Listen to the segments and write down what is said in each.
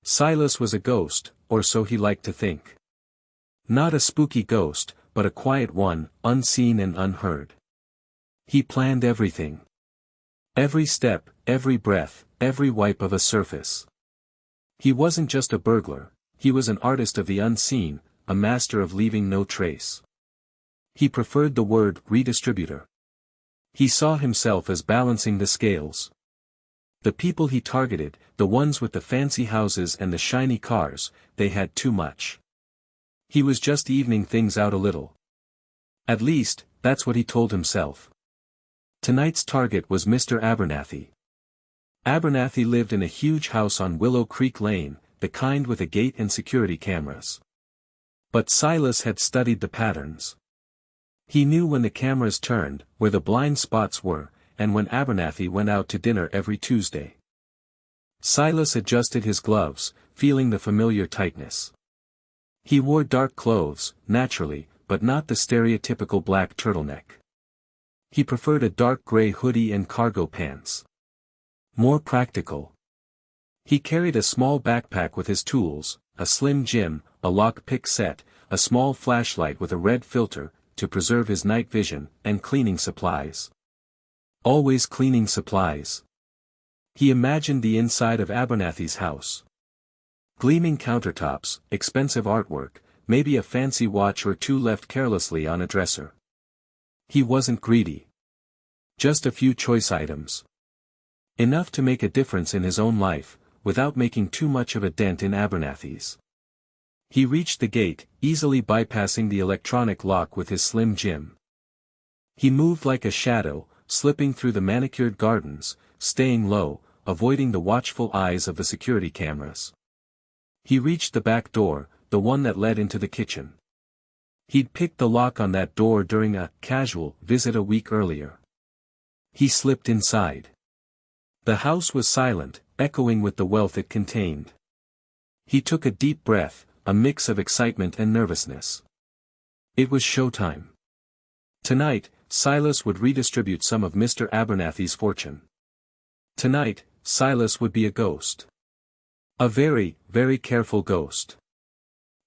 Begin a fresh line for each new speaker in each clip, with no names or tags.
Silas was a ghost, or so he liked to think. Not a spooky ghost, but a quiet one, unseen and unheard. He planned everything. Every step, every breath, every wipe of a surface. He wasn't just a burglar, he was an artist of the unseen, a master of leaving no trace. He preferred the word redistributor. He saw himself as balancing the scales. The people he targeted, the ones with the fancy houses and the shiny cars, they had too much. He was just evening things out a little. At least, that's what he told himself. Tonight's target was Mr. Abernathy. Abernathy lived in a huge house on Willow Creek Lane, the kind with a gate and security cameras. But Silas had studied the patterns. He knew when the cameras turned, where the blind spots were, and when Abernathy went out to dinner every Tuesday. Silas adjusted his gloves, feeling the familiar tightness. He wore dark clothes, naturally, but not the stereotypical black turtleneck. He preferred a dark gray hoodie and cargo pants. More practical. He carried a small backpack with his tools, a slim gym, a lock-pick set, a small flashlight with a red filter, to preserve his night vision, and cleaning supplies. Always cleaning supplies. He imagined the inside of Abernathy's house. Gleaming countertops, expensive artwork, maybe a fancy watch or two left carelessly on a dresser. He wasn't greedy. Just a few choice items. Enough to make a difference in his own life, without making too much of a dent in Abernathy's. He reached the gate, easily bypassing the electronic lock with his slim gym. He moved like a shadow, slipping through the manicured gardens, staying low, avoiding the watchful eyes of the security cameras. He reached the back door, the one that led into the kitchen. He'd picked the lock on that door during a casual visit a week earlier. He slipped inside. The house was silent, echoing with the wealth it contained. He took a deep breath, a mix of excitement and nervousness. It was showtime. Tonight, Silas would redistribute some of Mr. Abernathy's fortune. Tonight, Silas would be a ghost. A very, very careful ghost.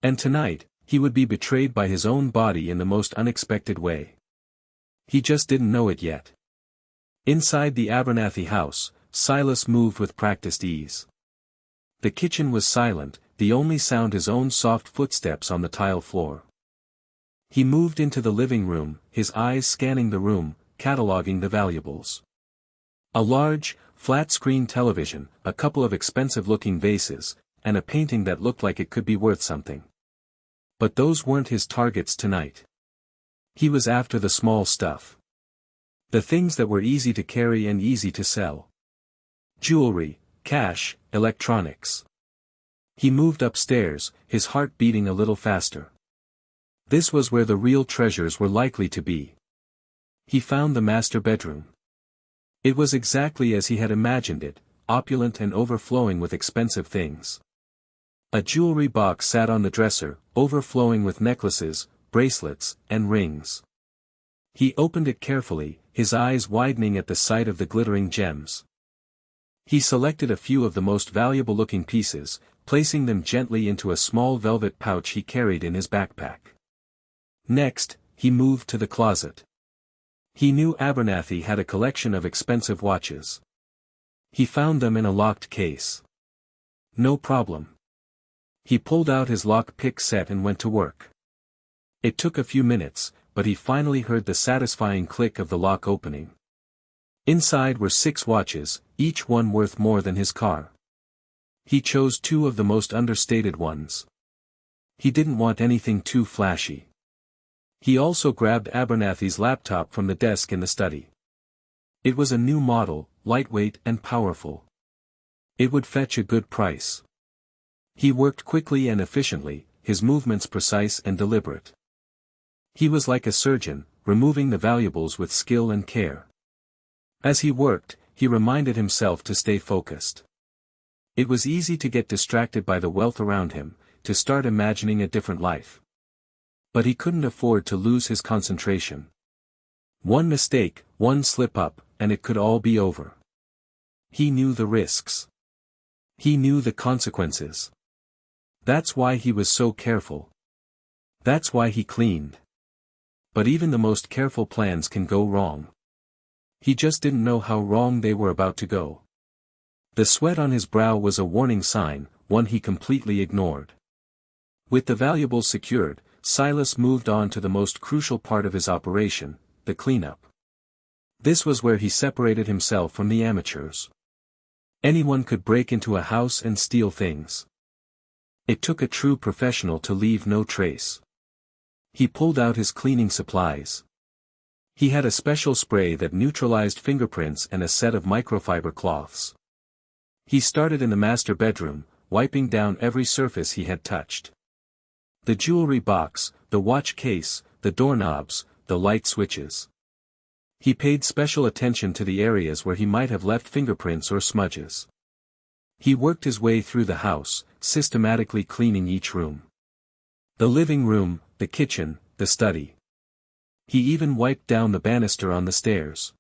And tonight, he would be betrayed by his own body in the most unexpected way. He just didn't know it yet. Inside the Abernathy house, Silas moved with practiced ease. The kitchen was silent, the only sound his own soft footsteps on the tile floor. He moved into the living room, his eyes scanning the room, cataloging the valuables. A large, flat-screen television, a couple of expensive-looking vases, and a painting that looked like it could be worth something. But those weren't his targets tonight. He was after the small stuff. The things that were easy to carry and easy to sell. Jewelry, cash, electronics. He moved upstairs, his heart beating a little faster. This was where the real treasures were likely to be. He found the master bedroom. It was exactly as he had imagined it, opulent and overflowing with expensive things. A jewelry box sat on the dresser, overflowing with necklaces, bracelets, and rings. He opened it carefully, his eyes widening at the sight of the glittering gems. He selected a few of the most valuable-looking pieces, placing them gently into a small velvet pouch he carried in his backpack. Next, he moved to the closet. He knew Abernathy had a collection of expensive watches. He found them in a locked case. No problem. He pulled out his lock-pick set and went to work. It took a few minutes, but he finally heard the satisfying click of the lock opening. Inside were 6 watches, each one worth more than his car. He chose 2 of the most understated ones. He didn't want anything too flashy. He also grabbed Abernathy's laptop from the desk in the study. It was a new model, lightweight and powerful. It would fetch a good price. He worked quickly and efficiently, his movements precise and deliberate. He was like a surgeon, removing the valuables with skill and care. As he worked, he reminded himself to stay focused. It was easy to get distracted by the wealth around him, to start imagining a different life. But he couldn't afford to lose his concentration. One mistake, one slip-up, and it could all be over. He knew the risks. He knew the consequences. That's why he was so careful. That's why he cleaned. But even the most careful plans can go wrong. He just didn't know how wrong they were about to go. The sweat on his brow was a warning sign, one he completely ignored. With the valuables secured, Silas moved on to the most crucial part of his operation, the cleanup. This was where he separated himself from the amateurs. Anyone could break into a house and steal things. It took a true professional to leave no trace. He pulled out his cleaning supplies. He had a special spray that neutralized fingerprints and a set of microfiber cloths. He started in the master bedroom, wiping down every surface he had touched. The jewelry box, the watch case, the doorknobs, the light switches. He paid special attention to the areas where he might have left fingerprints or smudges. He worked his way through the house, systematically cleaning each room. The living room, the kitchen, the study. He even wiped down the banister on the stairs.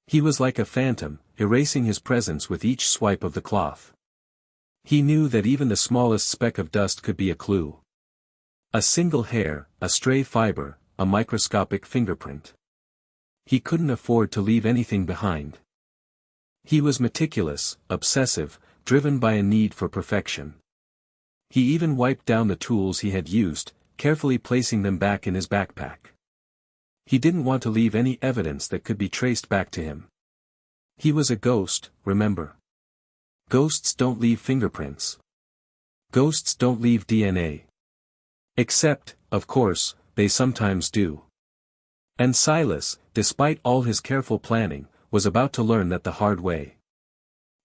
He was like a phantom, erasing his presence with each swipe of the cloth. He knew that even the smallest speck of dust could be a clue. A single hair, a stray fiber, a microscopic fingerprint. He couldn't afford to leave anything behind. He was meticulous, obsessive, driven by a need for perfection. He even wiped down the tools he had used, carefully placing them back in his backpack. He didn't want to leave any evidence that could be traced back to him. He was a ghost, remember? Ghosts don't leave fingerprints. Ghosts don't leave DNA. Except, of course, they sometimes do. And Silas, despite all his careful planning, was about to learn that the hard way.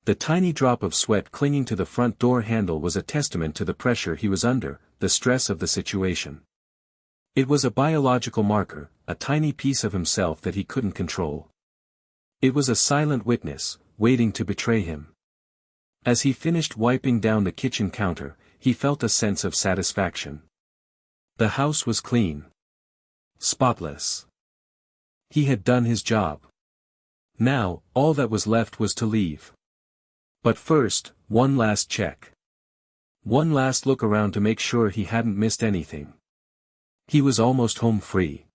The tiny drop of sweat clinging to the front door handle was a testament to the pressure he was under, the stress of the situation. It was a biological marker, a tiny piece of himself that he couldn't control. It was a silent witness, waiting to betray him. As he finished wiping down the kitchen counter, he felt a sense of satisfaction. The house was clean. Spotless. He had done his job. Now, all that was left was to leave. But first, one last check. One last look around to make sure he hadn't missed anything. He was almost home free.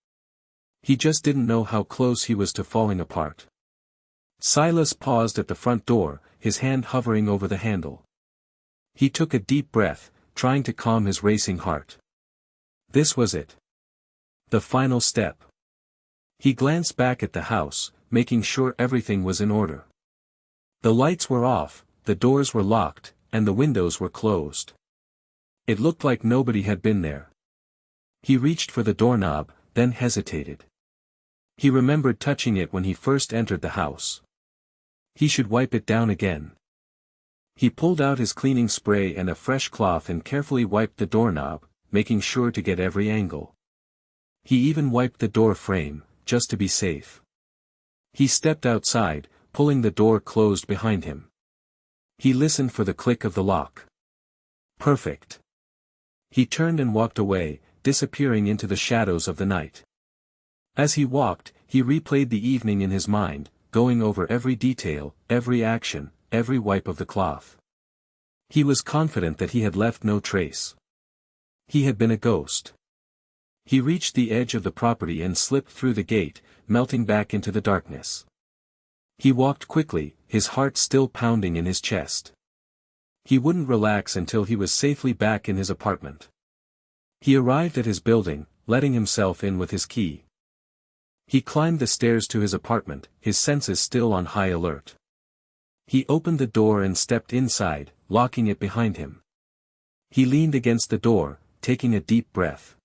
He just didn't know how close he was to falling apart. Silas paused at the front door, his hand hovering over the handle. He took a deep breath, trying to calm his racing heart. This was it. The final step. He glanced back at the house, making sure everything was in order. The lights were off, the doors were locked, and the windows were closed. It looked like nobody had been there. He reached for the doorknob, then hesitated. He remembered touching it when he first entered the house. He should wipe it down again. He pulled out his cleaning spray and a fresh cloth and carefully wiped the doorknob, making sure to get every angle. He even wiped the door frame, just to be safe. He stepped outside, pulling the door closed behind him. He listened for the click of the lock. Perfect. He turned and walked away, disappearing into the shadows of the night. As he walked, he replayed the evening in his mind, going over every detail, every action, every wipe of the cloth. He was confident that he had left no trace. He had been a ghost. He reached the edge of the property and slipped through the gate, melting back into the darkness. He walked quickly, his heart still pounding in his chest. He wouldn't relax until he was safely back in his apartment. He arrived at his building, letting himself in with his key. He climbed the stairs to his apartment, his senses still on high alert. He opened the door and stepped inside, locking it behind him. He leaned against the door, taking a deep breath.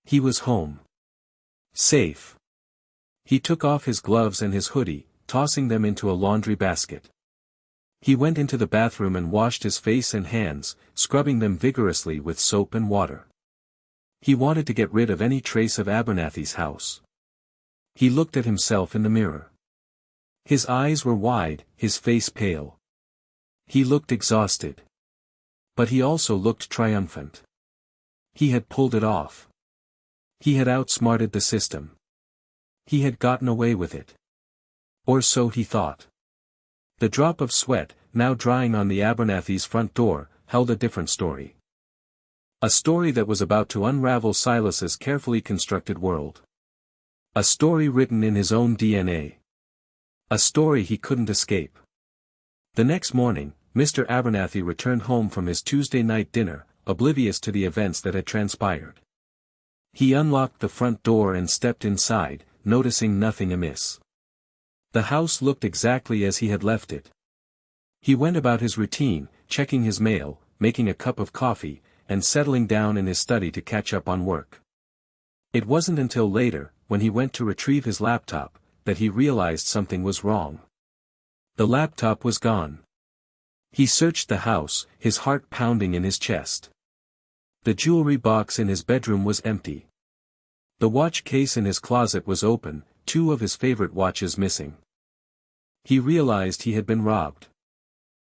He was home. Safe. He took off his gloves and his hoodie, tossing them into a laundry basket. He went into the bathroom and washed his face and hands, scrubbing them vigorously with soap and water. He wanted to get rid of any trace of Abernathy's house. He looked at himself in the mirror. His eyes were wide, his face pale. He looked exhausted. But he also looked triumphant. He had pulled it off. He had outsmarted the system. He had gotten away with it. Or so he thought. The drop of sweat, now drying on the Abernathy's front door, held a different story. A story that was about to unravel Silas's carefully constructed world. A story written in his own DNA. A story he couldn't escape. The next morning, Mr. Abernathy returned home from his Tuesday night dinner, oblivious to the events that had transpired. He unlocked the front door and stepped inside, noticing nothing amiss. The house looked exactly as he had left it. He went about his routine, checking his mail, making a cup of coffee, and settling down in his study to catch up on work. It wasn't until later, when he went to retrieve his laptop, that he realized something was wrong. The laptop was gone. He searched the house, his heart pounding in his chest. The jewelry box in his bedroom was empty. The watch case in his closet was open, 2 of his favorite watches missing. He realized he had been robbed.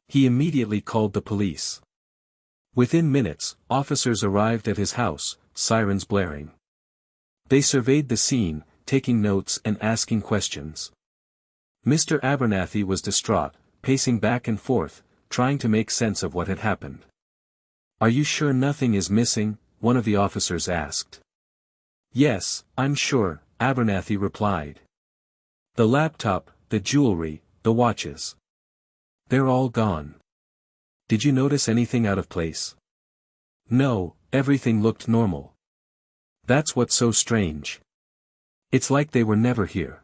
He immediately called the police. Within minutes, officers arrived at his house, sirens blaring. They surveyed the scene, taking notes and asking questions. Mr. Abernathy was distraught, pacing back and forth, trying to make sense of what had happened. "Are you sure nothing is missing?" one of the officers asked. "Yes, I'm sure," Abernathy replied. "The laptop, the jewelry, the watches. They're all gone. Did you notice anything out of place?" "No, everything looked normal." "That's what's so strange. It's like they were never here."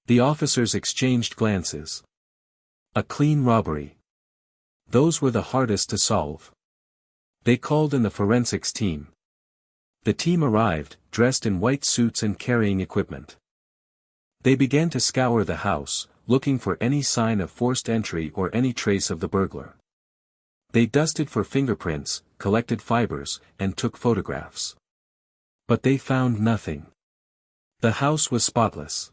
The officers exchanged glances. A clean robbery. Those were the hardest to solve. They called in the forensics team. The team arrived, dressed in white suits and carrying equipment. They began to scour the house, looking for any sign of forced entry or any trace of the burglar. They dusted for fingerprints, collected fibers, and took photographs. But they found nothing. The house was spotless.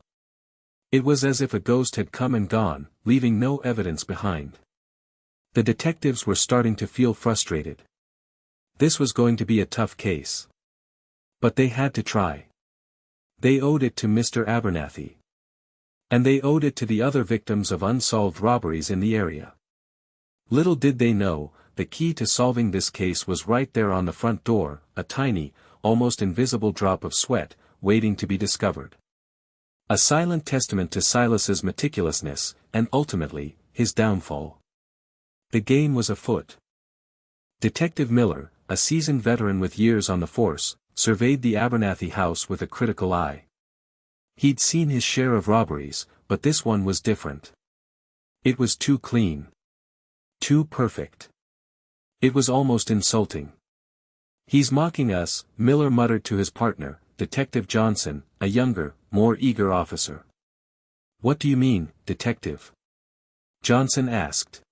It was as if a ghost had come and gone, leaving no evidence behind. The detectives were starting to feel frustrated. This was going to be a tough case. But they had to try. They owed it to Mr. Abernathy. And they owed it to the other victims of unsolved robberies in the area. Little did they know, the key to solving this case was right there on the front door, a tiny, almost invisible drop of sweat, waiting to be discovered. A silent testament to Silas's meticulousness, and ultimately, his downfall. The game was afoot. Detective Miller, a seasoned veteran with years on the force, surveyed the Abernathy house with a critical eye. He'd seen his share of robberies, but this one was different. It was too clean. Too perfect. It was almost insulting. "He's mocking us," Miller muttered to his partner, Detective Johnson, a younger, more eager officer. "What do you mean, Detective?" Johnson asked.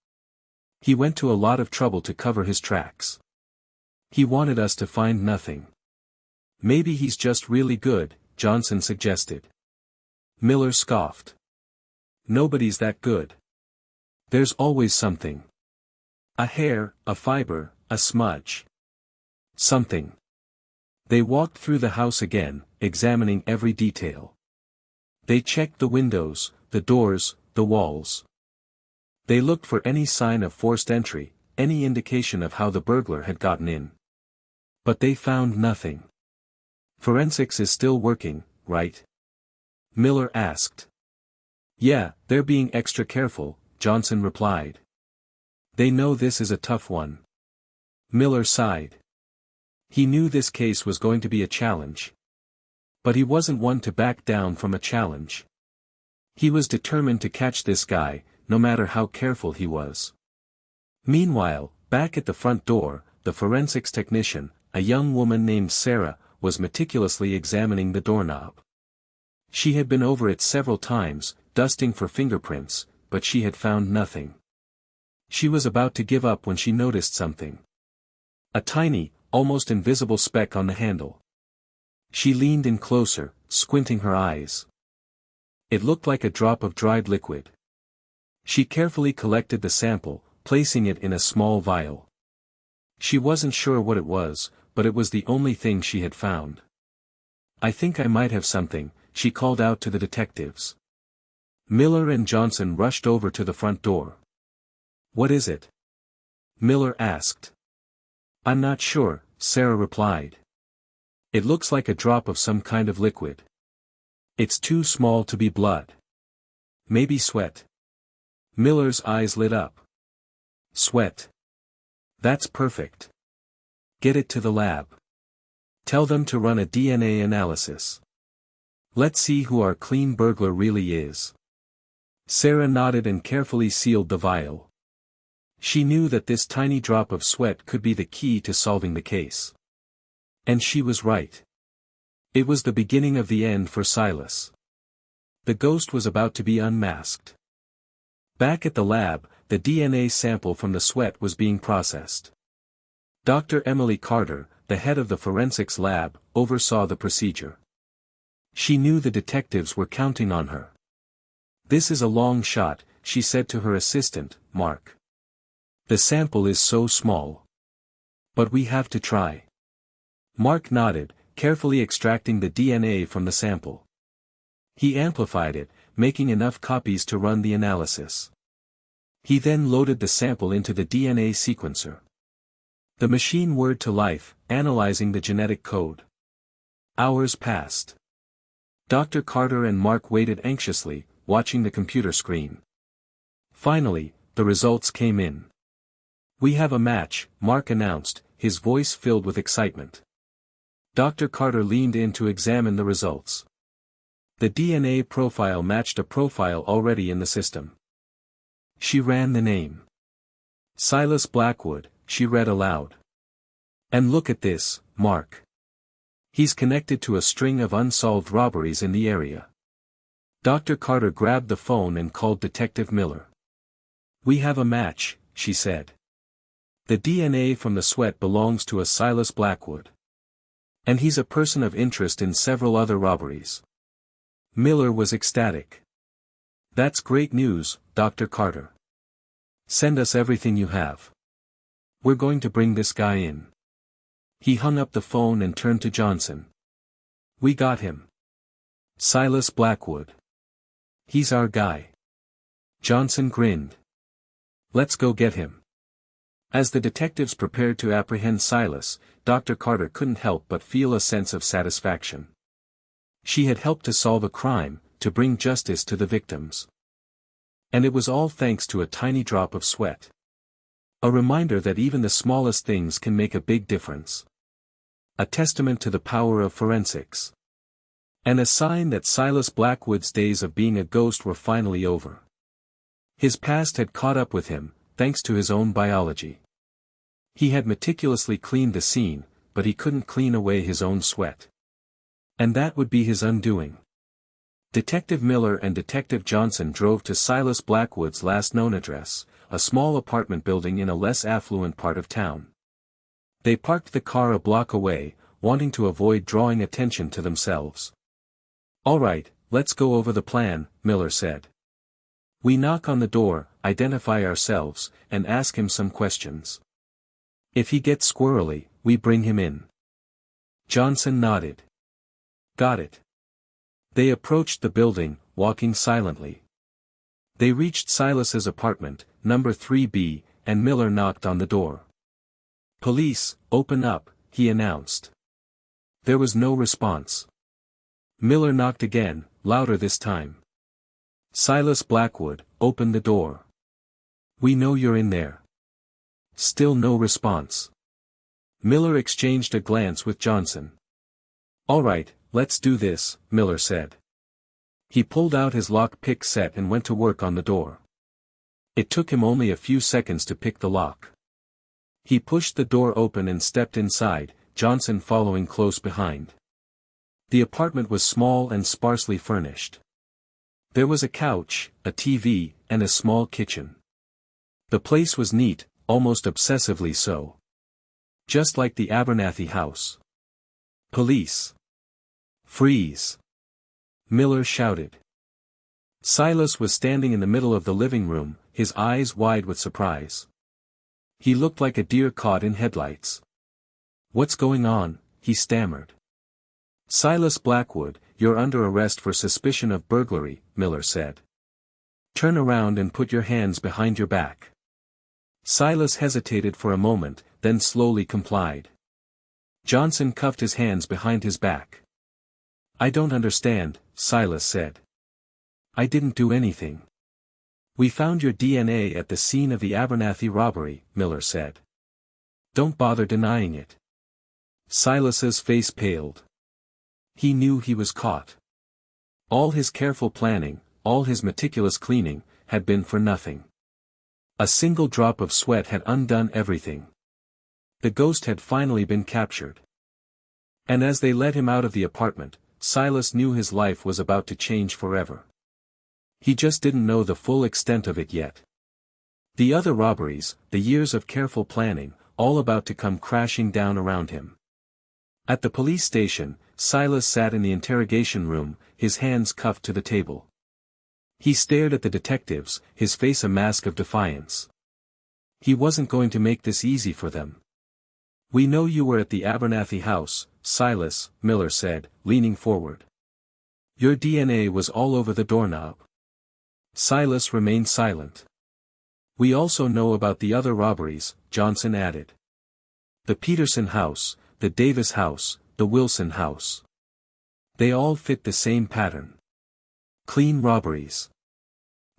"He went to a lot of trouble to cover his tracks. He wanted us to find nothing." "Maybe he's just really good," Johnson suggested. Miller scoffed. "Nobody's that good. There's always something. A hair, a fiber, a smudge. Something." They walked through the house again, examining every detail. They checked the windows, the doors, the walls. They looked for any sign of forced entry, any indication of how the burglar had gotten in. But they found nothing. "Forensics is still working, right?" Miller asked. "Yeah, they're being extra careful," Johnson replied. "They know this is a tough one." Miller sighed. He knew this case was going to be a challenge. But he wasn't one to back down from a challenge. He was determined to catch this guy, no matter how careful he was. Meanwhile, back at the front door, the forensics technician, a young woman named Sarah, was meticulously examining the doorknob. She had been over it several times, dusting for fingerprints, but she had found nothing. She was about to give up when she noticed something. A tiny, almost invisible speck on the handle. She leaned in closer, squinting her eyes. It looked like a drop of dried liquid. She carefully collected the sample, placing it in a small vial. She wasn't sure what it was, but it was the only thing she had found. "I think I might have something," she called out to the detectives. Miller and Johnson rushed over to the front door. What is it? Miller asked. I'm not sure, Sarah replied. It looks like a drop of some kind of liquid. It's too small to be blood. Maybe sweat. Miller's eyes lit up. Sweat. That's perfect. Get it to the lab. Tell them to run a DNA analysis. Let's see who our clean burglar really is. Sarah nodded and carefully sealed the vial. She knew that this tiny drop of sweat could be the key to solving the case. And she was right. It was the beginning of the end for Silas. The ghost was about to be unmasked. Back at the lab, the DNA sample from the sweat was being processed. Dr. Emily Carter, the head of the forensics lab, oversaw the procedure. She knew the detectives were counting on her. This is a long shot, she said to her assistant, Mark. The sample is so small. But we have to try. Mark nodded, carefully extracting the DNA from the sample. He amplified it, making enough copies to run the analysis. He then loaded the sample into the DNA sequencer. The machine whirred to life, analyzing the genetic code. Hours passed. Dr. Carter and Mark waited anxiously, watching the computer screen. Finally, the results came in. We have a match, Mark announced, his voice filled with excitement. Dr. Carter leaned in to examine the results. The DNA profile matched a profile already in the system. She ran the name. Silas Blackwood, she read aloud. And look at this, Mark. He's connected to a string of unsolved robberies in the area. Dr. Carter grabbed the phone and called Detective Miller. We have a match, she said. The DNA from the sweat belongs to a Silas Blackwood. And he's a person of interest in several other robberies. Miller was ecstatic. That's great news, Dr. Carter. Send us everything you have. We're going to bring this guy in. He hung up the phone and turned to Johnson. We got him. Silas Blackwood. He's our guy. Johnson grinned. Let's go get him. As the detectives prepared to apprehend Silas, Dr. Carter couldn't help but feel a sense of satisfaction. She had helped to solve a crime, to bring justice to the victims. And it was all thanks to a tiny drop of sweat. A reminder that even the smallest things can make a big difference. A testament to the power of forensics. And a sign that Silas Blackwood's days of being a ghost were finally over. His past had caught up with him, thanks to his own biology. He had meticulously cleaned the scene, but he couldn't clean away his own sweat. And that would be his undoing. Detective Miller and Detective Johnson drove to Silas Blackwood's last known address, a small apartment building in a less affluent part of town. They parked the car a block away, wanting to avoid drawing attention to themselves. All right, let's go over the plan, Miller said. We knock on the door, identify ourselves, and ask him some questions. If he gets squirrely, we bring him in. Johnson nodded. Got it. They approached the building, walking silently. They reached Silas's apartment, number 3B, and Miller knocked on the door. Police, open up, he announced. There was no response. Miller knocked again, louder this time. Silas Blackwood, open the door. We know you're in there. Still no response. Miller exchanged a glance with Johnson. All right, let's do this, Miller said. He pulled out his lock-pick set and went to work on the door. It took him only a few seconds to pick the lock. He pushed the door open and stepped inside, Johnson following close behind. The apartment was small and sparsely furnished. There was a couch, a TV, and a small kitchen. The place was neat, almost obsessively so. Just like the Abernathy house. Police. Freeze! Miller shouted. Silas was standing in the middle of the living room, his eyes wide with surprise. He looked like a deer caught in headlights. What's going on? He stammered. Silas Blackwood, you're under arrest for suspicion of burglary, Miller said. Turn around and put your hands behind your back. Silas hesitated for a moment, then slowly complied. Johnson cuffed his hands behind his back. "I don't understand," Silas said. "I didn't do anything." "We found your DNA at the scene of the Abernathy robbery," Miller said. "Don't bother denying it." Silas's face paled. He knew he was caught. All his careful planning, all his meticulous cleaning, had been for nothing. A single drop of sweat had undone everything. The ghost had finally been captured. And as they let him out of the apartment, Silas knew his life was about to change forever. He just didn't know the full extent of it yet. The other robberies, the years of careful planning, all about to come crashing down around him. At the police station, Silas sat in the interrogation room, his hands cuffed to the table. He stared at the detectives, his face a mask of defiance. He wasn't going to make this easy for them. "We know you were at the Abernathy house, Silas," Miller said, leaning forward. "Your DNA was all over the doorknob." Silas remained silent. "We also know about the other robberies," Johnson added. "The Peterson house, the Davis house, the Wilson house. They all fit the same pattern. Clean robberies.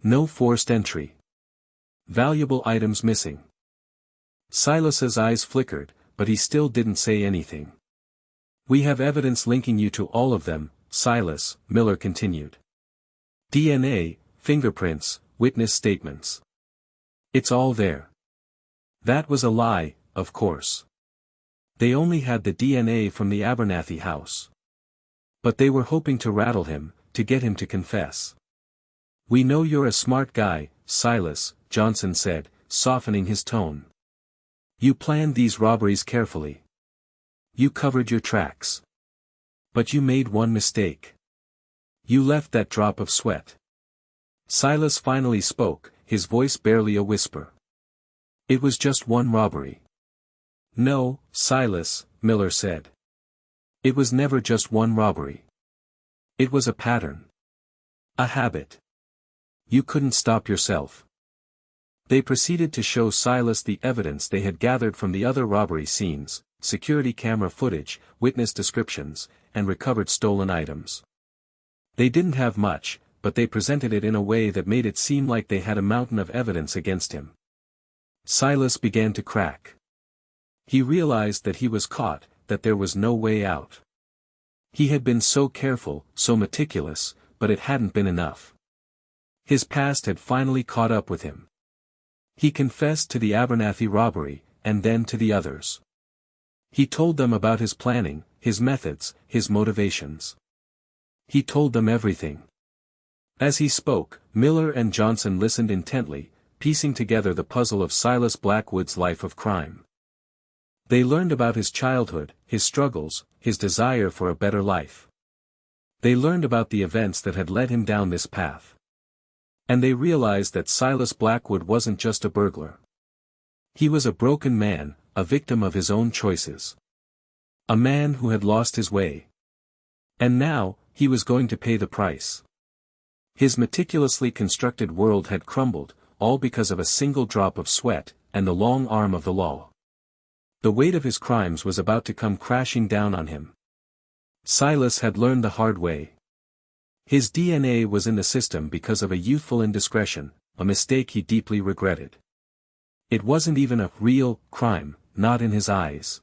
No forced entry. Valuable items missing." Silas's eyes flickered, but he still didn't say anything. "We have evidence linking you to all of them, Silas," Miller continued. "DNA, fingerprints, witness statements. It's all there." That was a lie, of course. They only had the DNA from the Abernathy house. But they were hoping to rattle him, to get him to confess. "We know you're a smart guy, Silas," Johnson said, softening his tone. "You planned these robberies carefully. You covered your tracks. But you made one mistake. You left that drop of sweat." Silas finally spoke, his voice barely a whisper. "It was just one robbery." "No, Silas," Miller said. "It was never just one robbery. It was a pattern. A habit. You couldn't stop yourself." They proceeded to show Silas the evidence they had gathered from the other robbery scenes, security camera footage, witness descriptions, and recovered stolen items. They didn't have much, but they presented it in a way that made it seem like they had a mountain of evidence against him. Silas began to crack. He realized that he was caught, that there was no way out. He had been so careful, so meticulous, but it hadn't been enough. His past had finally caught up with him. He confessed to the Abernathy robbery, and then to the others. He told them about his planning, his methods, his motivations. He told them everything. As he spoke, Miller and Johnson listened intently, piecing together the puzzle of Silas Blackwood's life of crime. They learned about his childhood, his struggles, his desire for a better life. They learned about the events that had led him down this path. And they realized that Silas Blackwood wasn't just a burglar. He was a broken man, a victim of his own choices. A man who had lost his way. And now, he was going to pay the price. His meticulously constructed world had crumbled, all because of a single drop of sweat, and the long arm of the law. The weight of his crimes was about to come crashing down on him. Silas had learned the hard way. His DNA was in the system because of a youthful indiscretion, a mistake he deeply regretted. It wasn't even a real crime, not in his eyes.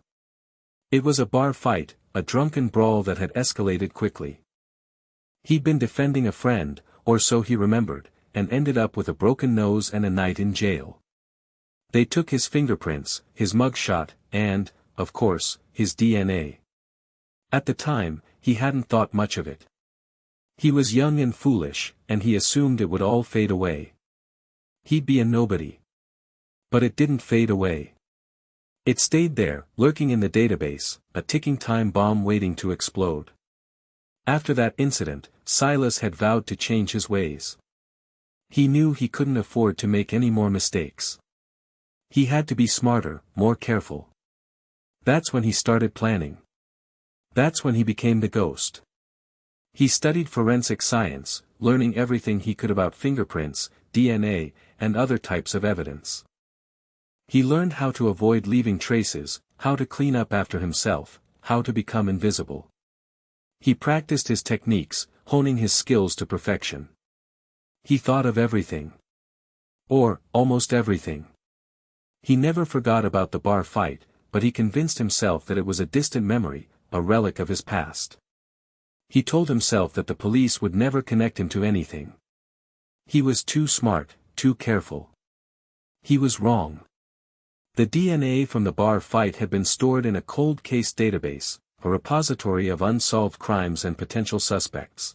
It was a bar fight, a drunken brawl that had escalated quickly. He'd been defending a friend, or so he remembered, and ended up with a broken nose and a night in jail. They took his fingerprints, his mugshot, and, of course, his DNA. At the time, he hadn't thought much of it. He was young and foolish, and he assumed it would all fade away. He'd be a nobody. But it didn't fade away. It stayed there, lurking in the database, a ticking time bomb waiting to explode. After that incident, Silas had vowed to change his ways. He knew he couldn't afford to make any more mistakes. He had to be smarter, more careful. That's when he started planning. That's when he became the ghost. He studied forensic science, learning everything he could about fingerprints, DNA, and other types of evidence. He learned how to avoid leaving traces, how to clean up after himself, how to become invisible. He practiced his techniques, honing his skills to perfection. He thought of everything. Or, almost everything. He never forgot about the bar fight, but he convinced himself that it was a distant memory, a relic of his past. He told himself that the police would never connect him to anything. He was too smart, too careful. He was wrong. The DNA from the bar fight had been stored in a cold case database, a repository of unsolved crimes and potential suspects.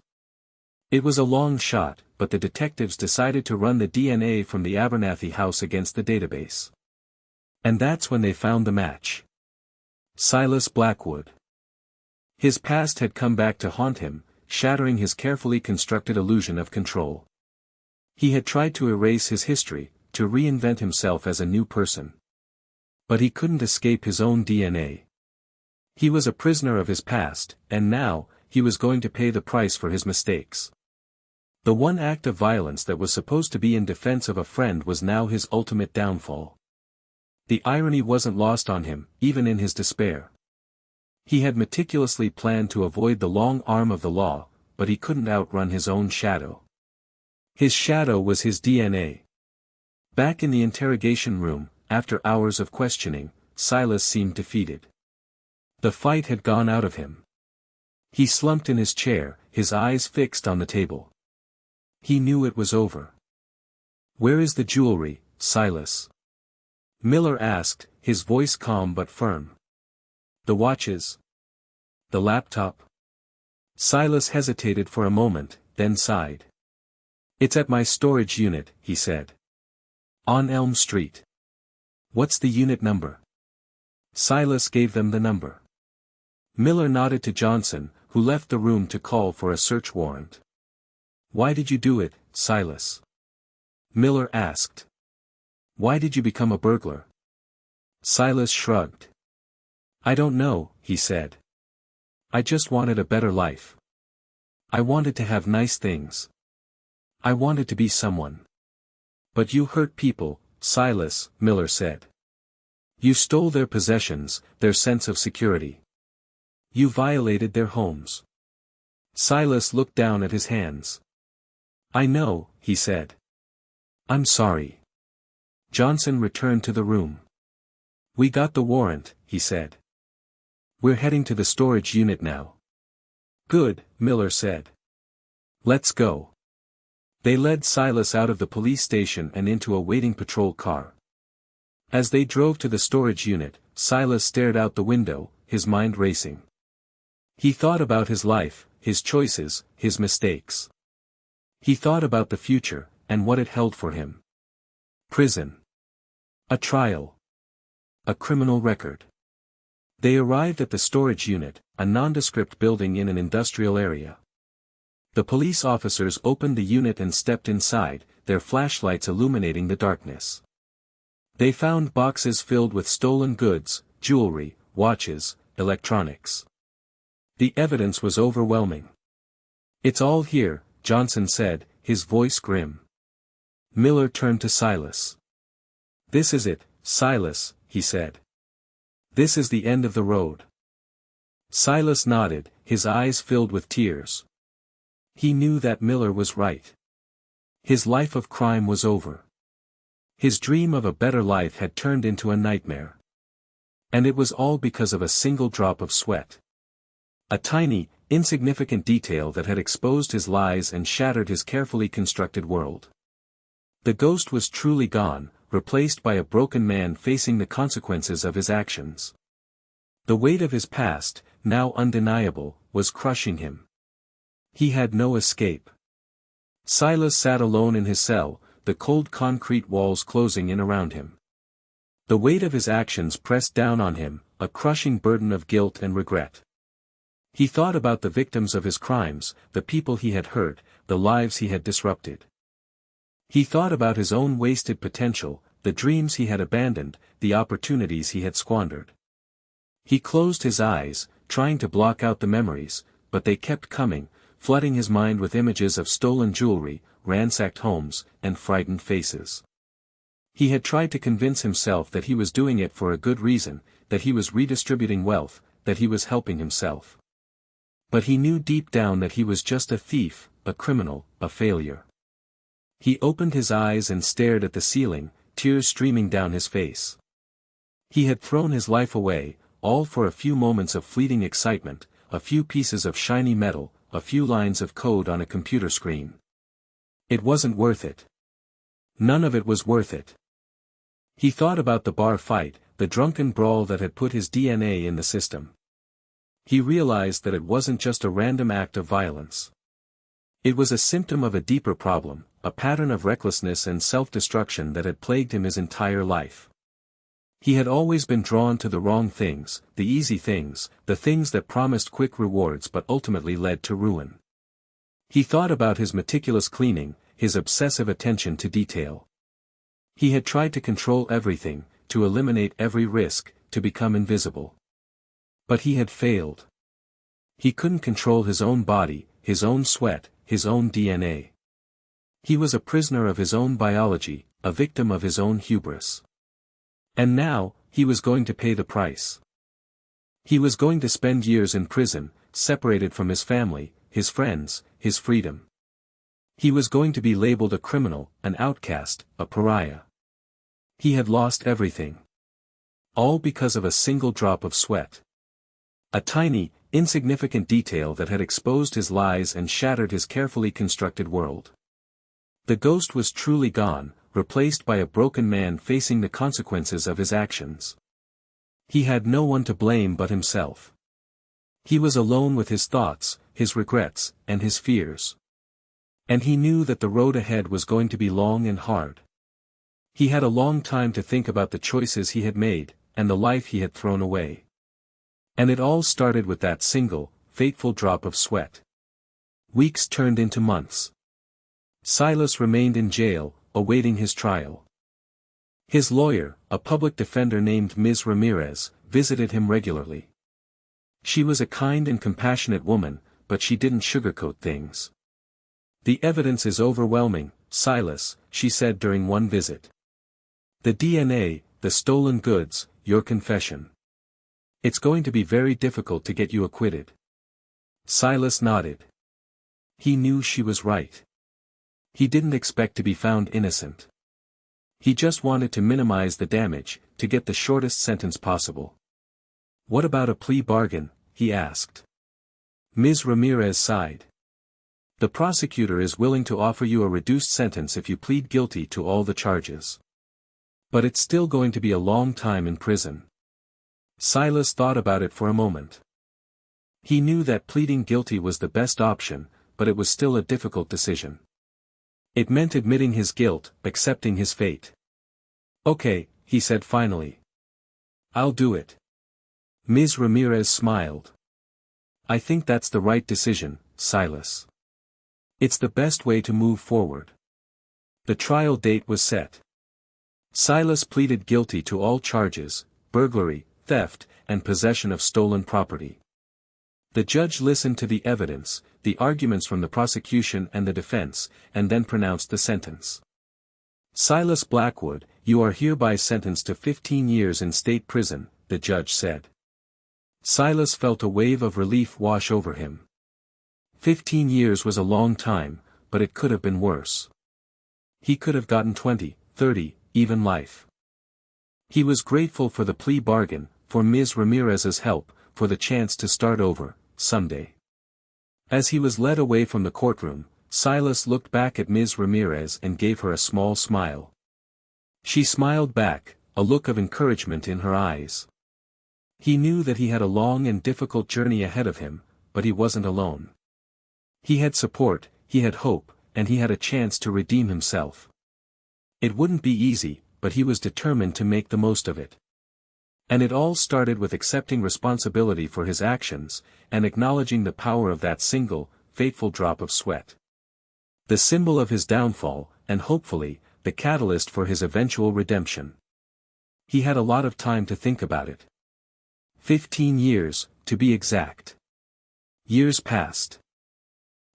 It was a long shot, but the detectives decided to run the DNA from the Abernathy house against the database. And that's when they found the match. Silas Blackwood. His past had come back to haunt him, shattering his carefully constructed illusion of control. He had tried to erase his history, to reinvent himself as a new person. But he couldn't escape his own DNA. He was a prisoner of his past, and now, he was going to pay the price for his mistakes. The one act of violence that was supposed to be in defense of a friend was now his ultimate downfall. The irony wasn't lost on him, even in his despair. He had meticulously planned to avoid the long arm of the law, but he couldn't outrun his own shadow. His shadow was his DNA. Back in the interrogation room, after hours of questioning, Silas seemed defeated. The fight had gone out of him. He slumped in his chair, his eyes fixed on the table. He knew it was over. "Where is the jewelry, Silas?" Miller asked, his voice calm but firm. "The watches? The laptop?" Silas hesitated for a moment, then sighed. "It's at my storage unit," he said. "On Elm Street." "What's the unit number?" Silas gave them the number. Miller nodded to Johnson, who left the room to call for a search warrant. "Why did you do it, Silas?" Miller asked. "Why did you become a burglar?" Silas shrugged. "I don't know," he said. "I just wanted a better life. I wanted to have nice things. I wanted to be someone." "But you hurt people, Silas," Miller said. "You stole their possessions, their sense of security. You violated their homes." Silas looked down at his hands. "I know," he said. "I'm sorry." Johnson returned to the room. "We got the warrant," he said. "We're heading to the storage unit now." "Good," Miller said. "Let's go." They led Silas out of the police station and into a waiting patrol car. As they drove to the storage unit, Silas stared out the window, his mind racing. He thought about his life, his choices, his mistakes. He thought about the future, and what it held for him. Prison. A trial. A criminal record. They arrived at the storage unit, a nondescript building in an industrial area. The police officers opened the unit and stepped inside, their flashlights illuminating the darkness. They found boxes filled with stolen goods, jewelry, watches, electronics. The evidence was overwhelming. "It's all here," Johnson said, his voice grim. Miller turned to Silas. "This is it, Silas," he said. "This is the end of the road." Silas nodded, his eyes filled with tears. He knew that Miller was right. His life of crime was over. His dream of a better life had turned into a nightmare. And it was all because of a single drop of sweat. A tiny, insignificant detail that had exposed his lies and shattered his carefully constructed world. The ghost was truly gone, replaced by a broken man facing the consequences of his actions. The weight of his past, now undeniable, was crushing him. He had no escape. Silas sat alone in his cell, the cold concrete walls closing in around him. The weight of his actions pressed down on him, a crushing burden of guilt and regret. He thought about the victims of his crimes, the people he had hurt, the lives he had disrupted. He thought about his own wasted potential, the dreams he had abandoned, the opportunities he had squandered. He closed his eyes, trying to block out the memories, but they kept coming, flooding his mind with images of stolen jewelry, ransacked homes, and frightened faces. He had tried to convince himself that he was doing it for a good reason, that he was redistributing wealth, that he was helping himself. But he knew deep down that he was just a thief, a criminal, a failure. He opened his eyes and stared at the ceiling, tears streaming down his face. He had thrown his life away, all for a few moments of fleeting excitement, a few pieces of shiny metal, a few lines of code on a computer screen. It wasn't worth it. None of it was worth it. He thought about the bar fight, the drunken brawl that had put his DNA in the system. He realized that it wasn't just a random act of violence. It was a symptom of a deeper problem, a pattern of recklessness and self-destruction that had plagued him his entire life. He had always been drawn to the wrong things, the easy things, the things that promised quick rewards but ultimately led to ruin. He thought about his meticulous cleaning, his obsessive attention to detail. He had tried to control everything, to eliminate every risk, to become invisible. But he had failed. He couldn't control his own body, his own sweat, his own DNA. He was a prisoner of his own biology, a victim of his own hubris. And now, he was going to pay the price. He was going to spend years in prison, separated from his family, his friends, his freedom. He was going to be labeled a criminal, an outcast, a pariah. He had lost everything. All because of a single drop of sweat. A tiny, insignificant detail that had exposed his lies and shattered his carefully constructed world. The ghost was truly gone, replaced by a broken man facing the consequences of his actions. He had no one to blame but himself. He was alone with his thoughts, his regrets, and his fears. And he knew that the road ahead was going to be long and hard. He had a long time to think about the choices he had made, and the life he had thrown away. And it all started with that single, fateful drop of sweat. Weeks turned into months. Silas remained in jail, awaiting his trial. His lawyer, a public defender named Ms. Ramirez, visited him regularly. She was a kind and compassionate woman, but she didn't sugarcoat things. "The evidence is overwhelming, Silas," she said during one visit. "The DNA, the stolen goods, your confession. It's going to be very difficult to get you acquitted." Silas nodded. He knew she was right. He didn't expect to be found innocent. He just wanted to minimize the damage, to get the shortest sentence possible. "What about a plea bargain?" he asked. Ms. Ramirez sighed. "The prosecutor is willing to offer you a reduced sentence if you plead guilty to all the charges. But it's still going to be a long time in prison." Silas thought about it for a moment. He knew that pleading guilty was the best option, but it was still a difficult decision. It meant admitting his guilt, accepting his fate. "Okay," he said finally. "I'll do it." Ms. Ramirez smiled. "I think that's the right decision, Silas. It's the best way to move forward." The trial date was set. Silas pleaded guilty to all charges, burglary, theft, and possession of stolen property. The judge listened to the evidence, the arguments from the prosecution and the defense, and then pronounced the sentence. "Silas Blackwood, you are hereby sentenced to 15 years in state prison," the judge said. Silas felt a wave of relief wash over him. 15 years was a long time, but it could have been worse. He could have gotten 20, 30, even life. He was grateful for the plea bargain, for Ms. Ramirez's help, for the chance to start over, someday. As he was led away from the courtroom, Silas looked back at Ms. Ramirez and gave her a small smile. She smiled back, a look of encouragement in her eyes. He knew that he had a long and difficult journey ahead of him, but he wasn't alone. He had support, he had hope, and he had a chance to redeem himself. It wouldn't be easy, but he was determined to make the most of it. And it all started with accepting responsibility for his actions, and acknowledging the power of that single, fateful drop of sweat. The symbol of his downfall, and hopefully, the catalyst for his eventual redemption. He had a lot of time to think about it. 15 years, to be exact. Years passed.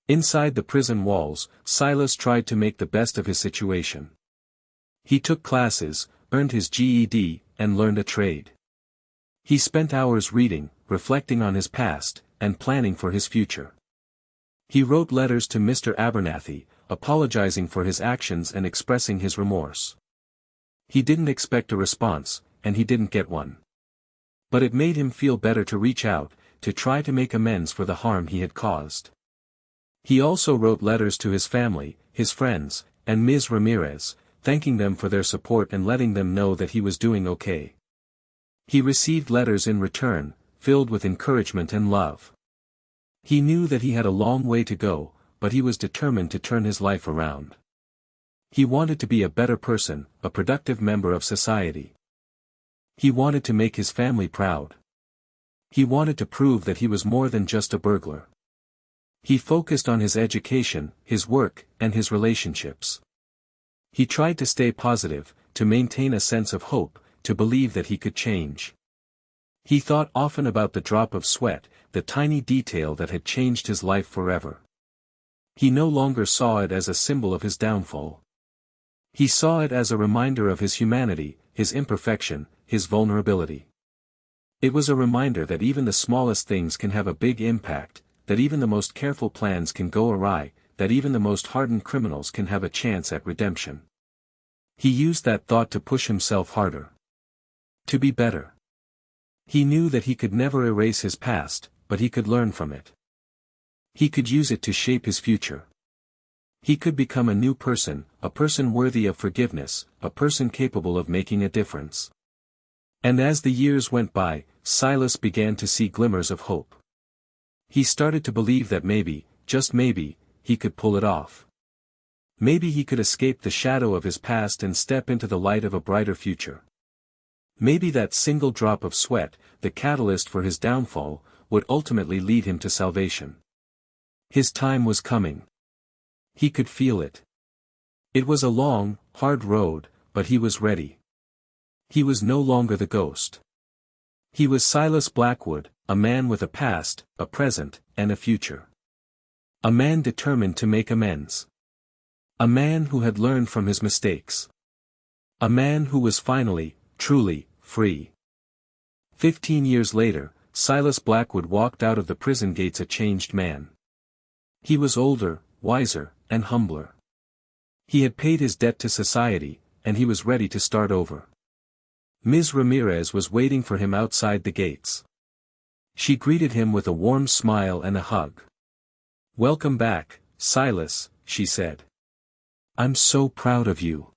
Inside the prison walls, Silas tried to make the best of his situation. He took classes, earned his GED, and learned a trade. He spent hours reading, reflecting on his past, and planning for his future. He wrote letters to Mr. Abernathy, apologizing for his actions and expressing his remorse. He didn't expect a response, and he didn't get one. But it made him feel better to reach out, to try to make amends for the harm he had caused. He also wrote letters to his family, his friends, and Ms. Ramirez, thanking them for their support and letting them know that he was doing okay. He received letters in return, filled with encouragement and love. He knew that he had a long way to go, but he was determined to turn his life around. He wanted to be a better person, a productive member of society. He wanted to make his family proud. He wanted to prove that he was more than just a burglar. He focused on his education, his work, and his relationships. He tried to stay positive, to maintain a sense of hope, to believe that he could change. He thought often about the drop of sweat, the tiny detail that had changed his life forever. He no longer saw it as a symbol of his downfall. He saw it as a reminder of his humanity, his imperfection, his vulnerability. It was a reminder that even the smallest things can have a big impact, that even the most careful plans can go awry, that even the most hardened criminals can have a chance at redemption. He used that thought to push himself harder. To be better. He knew that he could never erase his past, but he could learn from it. He could use it to shape his future. He could become a new person, a person worthy of forgiveness, a person capable of making a difference. And as the years went by, Silas began to see glimmers of hope. He started to believe that maybe, just maybe, he could pull it off. Maybe he could escape the shadow of his past and step into the light of a brighter future. Maybe that single drop of sweat, the catalyst for his downfall, would ultimately lead him to salvation. His time was coming. He could feel it. It was a long, hard road, but he was ready. He was no longer the ghost. He was Silas Blackwood, a man with a past, a present, and a future. A man determined to make amends. A man who had learned from his mistakes. A man who was finally, truly, free. 15 years later, Silas Blackwood walked out of the prison gates a changed man. He was older, wiser, and humbler. He had paid his debt to society, and he was ready to start over. Ms. Ramirez was waiting for him outside the gates. She greeted him with a warm smile and a hug. "Welcome back, Silas," she said. "I'm so proud of you."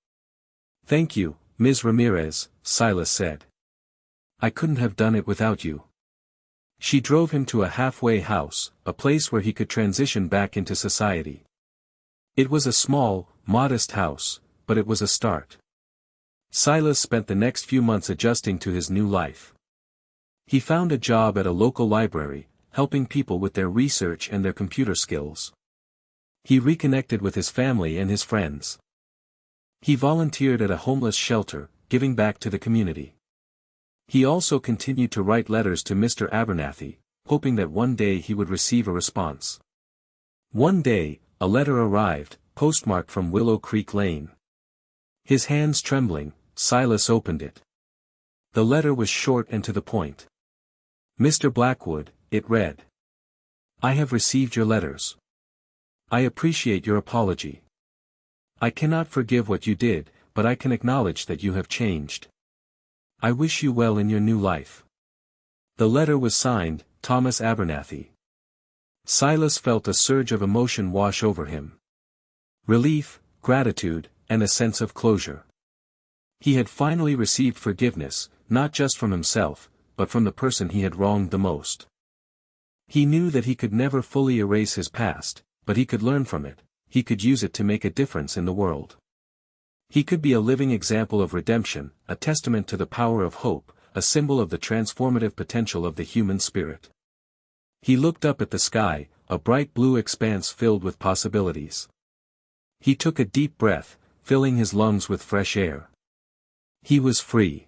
"Thank you, Ms. Ramirez," Silas said. "I couldn't have done it without you." She drove him to a halfway house, a place where he could transition back into society. It was a small, modest house, but it was a start. Silas spent the next few months adjusting to his new life. He found a job at a local library, helping people with their research and their computer skills. He reconnected with his family and his friends. He volunteered at a homeless shelter, giving back to the community. He also continued to write letters to Mr. Abernathy, hoping that one day he would receive a response. One day, a letter arrived, postmarked from Willow Creek Lane. His hands trembling, Silas opened it. The letter was short and to the point. "Mr. Blackwood," it read. "I have received your letters. I appreciate your apology. I cannot forgive what you did, but I can acknowledge that you have changed. I wish you well in your new life." The letter was signed, Thomas Abernathy. Silas felt a surge of emotion wash over him. Relief, gratitude, and a sense of closure. He had finally received forgiveness, not just from himself, but from the person he had wronged the most. He knew that he could never fully erase his past, but he could learn from it, he could use it to make a difference in the world. He could be a living example of redemption, a testament to the power of hope, a symbol of the transformative potential of the human spirit. He looked up at the sky, a bright blue expanse filled with possibilities. He took a deep breath, filling his lungs with fresh air. He was free.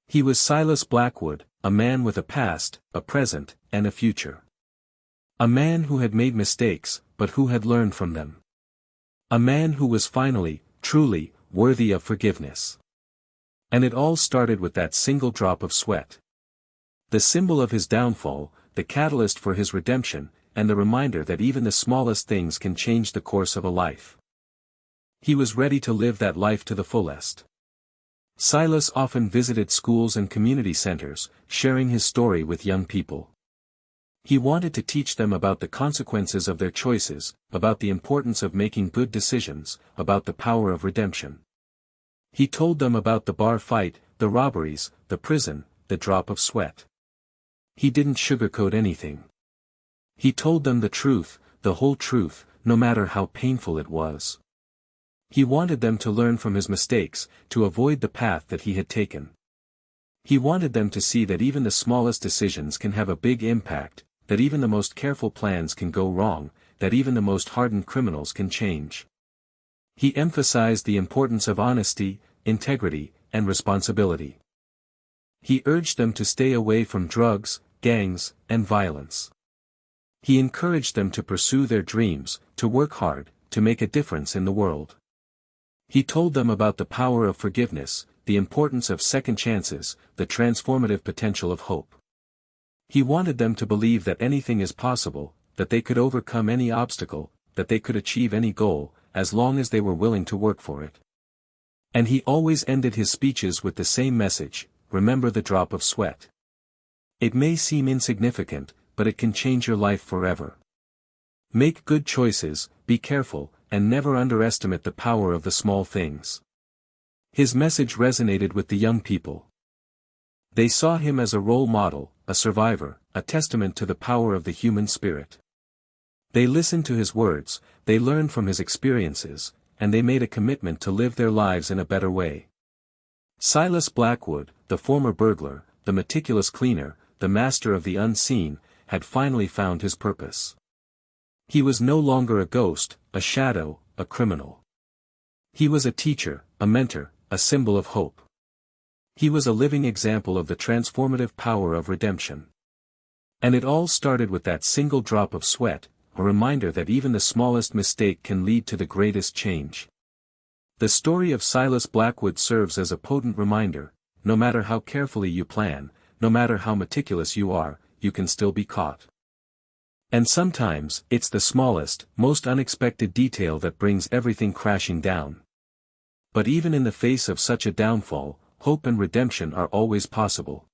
He was Silas Blackwood, a man with a past, a present, and a future. A man who had made mistakes, but who had learned from them. A man who was finally, truly, worthy of forgiveness. And it all started with that single drop of sweat. The symbol of his downfall, the catalyst for his redemption, and the reminder that even the smallest things can change the course of a life. He was ready to live that life to the fullest. Silas often visited schools and community centers, sharing his story with young people. He wanted to teach them about the consequences of their choices, about the importance of making good decisions, about the power of redemption. He told them about the bar fight, the robberies, the prison, the drop of sweat. He didn't sugarcoat anything. He told them the truth, the whole truth, no matter how painful it was. He wanted them to learn from his mistakes, to avoid the path that he had taken. He wanted them to see that even the smallest decisions can have a big impact, that even the most careful plans can go wrong, that even the most hardened criminals can change. He emphasized the importance of honesty, integrity, and responsibility. He urged them to stay away from drugs, gangs, and violence. He encouraged them to pursue their dreams, to work hard, to make a difference in the world. He told them about the power of forgiveness, the importance of second chances, the transformative potential of hope. He wanted them to believe that anything is possible, that they could overcome any obstacle, that they could achieve any goal, as long as they were willing to work for it. And he always ended his speeches with the same message: remember the drop of sweat. It may seem insignificant, but it can change your life forever. Make good choices, be careful, and never underestimate the power of the small things. His message resonated with the young people. They saw him as a role model, a survivor, a testament to the power of the human spirit. They listened to his words, they learned from his experiences, and they made a commitment to live their lives in a better way. Silas Blackwood, the former burglar, the meticulous cleaner, the master of the unseen, had finally found his purpose. He was no longer a ghost, a shadow, a criminal. He was a teacher, a mentor, a symbol of hope. He was a living example of the transformative power of redemption. And it all started with that single drop of sweat, a reminder that even the smallest mistake can lead to the greatest change. The story of Silas Blackwood serves as a potent reminder: no matter how carefully you plan, no matter how meticulous you are, you can still be caught. And sometimes, it's the smallest, most unexpected detail that brings everything crashing down. But even in the face of such a downfall, hope and redemption are always possible.